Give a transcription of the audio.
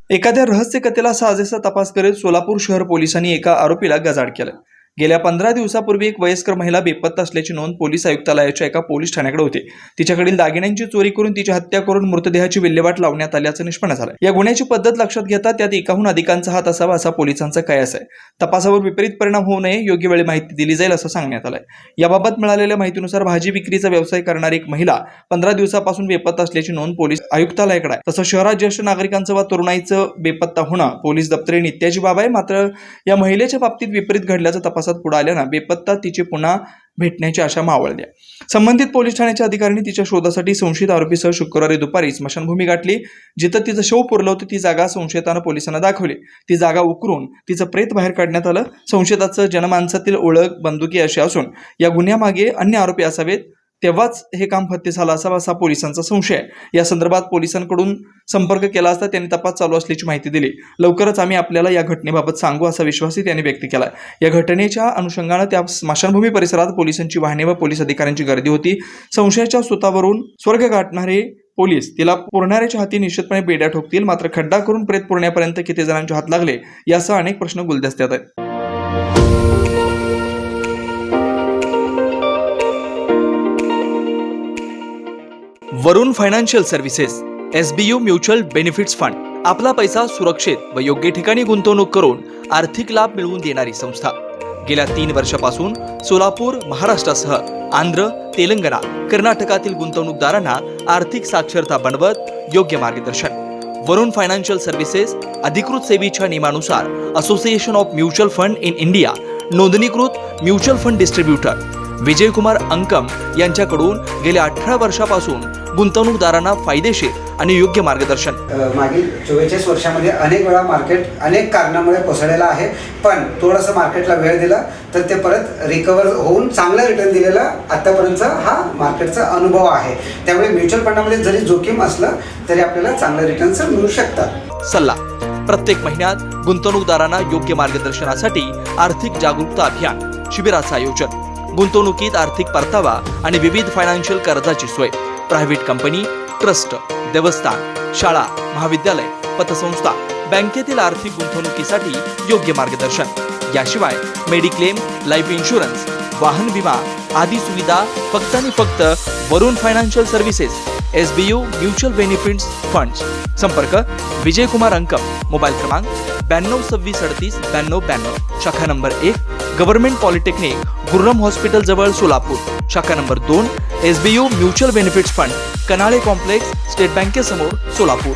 एखाद्या रहस्य कथेला साजेसा तपास करीत सोलापूर शहर पोलिसांनी एका आरोपीला गजाआड केलं। गेल्या 15 दिवसापूर्वी एक वयस्कर महिला बेपत्ता असल्याची नोंद पोलीस आयुक्तालयाच्या एका पोलीस ठाण्याकडे होती। तिच्याकडील दागिन्यांची चोरी करून तिची हत्या करून मृतदेहाची विल्हेवाट लावण्यात आल्याचं निष्पन्न झालं। या गुन्ह्याची पद्धत लक्षात घेता त्यात एकाहून अधिकांचा हात असावा असा पोलिसांचा कयास आहे। तपासावर विपरीत परिणाम होऊ नये योग्य वेळी माहिती दिली जाईल असं सांगण्यात आलंय। याबाबत मिळालेल्या माहितीनुसार भाजी विक्रीचा व्यवसाय करणारी एक महिला 15 दिवसापासून बेपत्ता असल्याची नोंद पोलीस आयुक्तालयाकडे आहे। तसं शहरात ज्येष्ठ नागरिकांचं वा तरुणाईचं बेपत्ता होणं पोलीस दप्तरी नित्याची बाब आहे। मात्र या महिलेच्या बाबतीत विपरीत घडल्याचं तपासात पुढे आल्यानं बेपत्ता तिचे पुन्हा भेटण्याची आशा मावळली आहे। संबंधित पोलीस ठाण्याच्या अधिकाऱ्यांनी तिच्या शोधासाठी संशयित आरोपीसह शुक्रवारी दुपारी स्मशानभूमी गाठली। जिथं तिचं शव पुरलं होतं ती जागा संशयितानं पोलिसांना दाखवली। ती जागा उकरून तिचं प्रेत बाहेर काढण्यात आलं। संशयिताचं जनमानसातील ओळख बंदुकी अशी असून या गुन्ह्यामागे अन्य आरोपी असावेत, तेव्हाच हे काम फत्ते झालं असावं असा पोलिसांचा संशय आहे। या संदर्भात पोलिसांकडून संपर्क केला असता त्यांनी तपास चालू असल्याची माहिती दिली। लवकरच आम्ही आपल्याला या घटनेबाबत सांगू असा विश्वासही त्यांनी व्यक्त केला। या घटनेच्या अनुषंगाने त्या स्मशानभूमी परिसरात पोलिसांची वाहने व पोलीस अधिकाऱ्यांची गर्दी होती। संशयाच्या सुतावरून स्वर्ग गाठणारे पोलीस तिला पुरणाऱ्याच्या हाती निश्चितपणे बेड्या ठोकतील, मात्र खड्डा करून प्रेत पुरण्यापर्यंत किती जणांचे हात लागले यासह अनेक प्रश्न गुलदस्त्यात आहेत। Varun financial services SBU mutual benefits fund आपला पैसा सुरक्षित व योग्य ठिकाणी गुंतवणूक करून आर्थिक लाभ मिळवून देणारी संस्था। गेल्या 3 वर्षापासून सोलापूर, महाराष्ट्रासह आंध्र, तेलंगणा, कर्नाटकातील गुंतवणूकदारांना आर्थिक साक्षरता बनवत योग्य मार्गदर्शन। वरुण फायनान्शियल सर्व्हिसेस अधिकृत सेवेच्या नियमानुसार association of mutual fund in India नोंदणीकृत mutual fund distributor Vijaykumar Ankam यांच्याकडून गेल्या 18 वर्षापासून गुंतवणूकदारांना फायदेशीर आणि योग्य मार्गदर्शन। मागील 44 वर्षामध्ये अनेक वेळा मार्केट अनेक कारणामुळे कोसळलेलं आहे, पण थोडंसं मार्केटला वेळ दिला तर ते परत रिकवर होऊन चांगला रिटर्न दिलेला आतापर्यंतचा हा मार्केटचा अनुभव आहे। त्यामुळे म्युच्युअल फंडामध्ये जरी जोखीम असलं तरी आपल्याला चांगले रिटर्न्स मिळू शकतात। सल्ला प्रत्येक महिन्यात गुंतवणूकदारांना योग्य मार्गदर्शनासाठी आर्थिक जागरूकता अभियान शिबिराचं आयोजन, गुंतवणुकीत आर्थिक परतावा आणि विविध फायनान्शियल कर्जाची सोय, प्रायव्हेट कंपनी, ट्रस्ट, देवस्थान, शाळा, महाविद्यालय, पतसंस्था, बँकेतील आर्थिक गुंतवणुकीसाठी योग्य मार्गदर्शन। याशिवाय मेडिक्लेम, लाईफ इन्शुरन्स, वाहन विमा आदी सुविधा फक्त आणि फक्त Varun financial services SBU mutual benefits funds. संपर्क विजयकुमार अंकम, मोबाईल क्रमांक 9226389292, शाखा number 1 government polytechnic, Gurram hospital जवळ सोलापूर, शाखा number 2 SBU mutual benefits fund, Kanale complex, state बँकेसमोर सोलापूर।